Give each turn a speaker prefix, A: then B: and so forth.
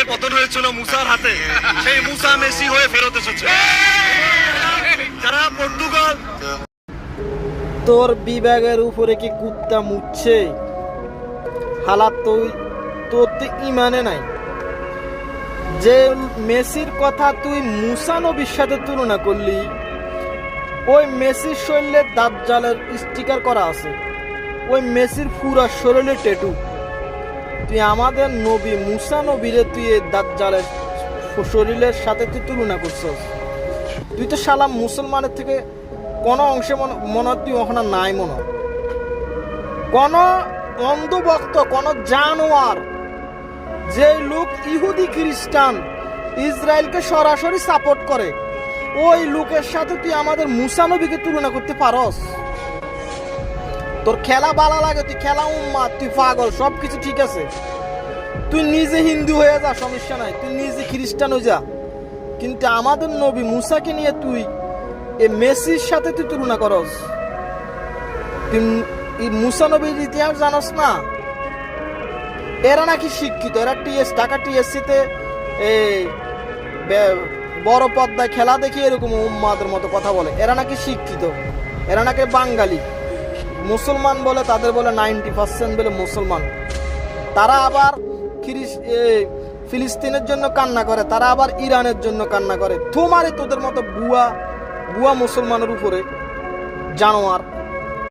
A: পতন হয়েছিল মুসার হাতে, সেই মুসা মেসি হয়ে ফেরত এসেছে। যারা পর্তুগাল,
B: তোর বিভাগের উপরে কি কুত্তা মুচ্ছে? হালাত তুই তোর তো ইমানে নাই। যে মেসির কথা তুই মুসা নবীর সাথে তুলনা করলি, ওই মেসির শরীরে দাজ্জালের স্টিকার করা আছে, ওই মেসির পুরা শরীরে ট্যাটু। তুই আমাদের নবী মুসা নবীরে তুই এই দাজ্জালের শরীরের সাথে তুই তুলনা করছস। তুই তো শালা মুসলমানের থেকে কোনো অংশে মনে তুই ওখানে নাই, মনে কোন অন্ধভক্ত, কোন জানোয়ার, যে লোক ইহুদি খ্রিস্টান ইসরায়েলকে সরাসরি সাপোর্ট করে, ওই লোকের সাথে তুই আমাদের মুসা নবীকে তুলনা করতে পারস? তোর খেলা ভালো লাগে, তুই খেলা উম্মাদ, তুই পাগল, সবকিছু ঠিক আছে, তুই নিজে হিন্দু হয়ে যা, সমস্যা নাই, তুই নিজে খ্রিস্টান হয়ে যা, কিন্তু আমাদের নবী মুসাকে নিয়ে তুই এই মেসির সাথে তুই তুলনা করস? তুই মুসা নবীর ইতিহাস জানস না? এরা নাকি শিক্ষিত, এরা ঢাকা টিএসসিতে বড় পর্দায় খেলা দেখে এরকম উম্মাদের মতো কথা বলে। এরা নাকি শিক্ষিত, এরা নাকি বাঙালি মুসলমান বলে, তাদের বলে 90% বলে মুসলমান। তারা আবার ফিলিস্তিনের জন্য কান্না করে, তারা আবার ইরানের জন্য কান্না করে। তোমারে তোদের মতো বুয়া মুসলমানের উপরে জানোয়ার।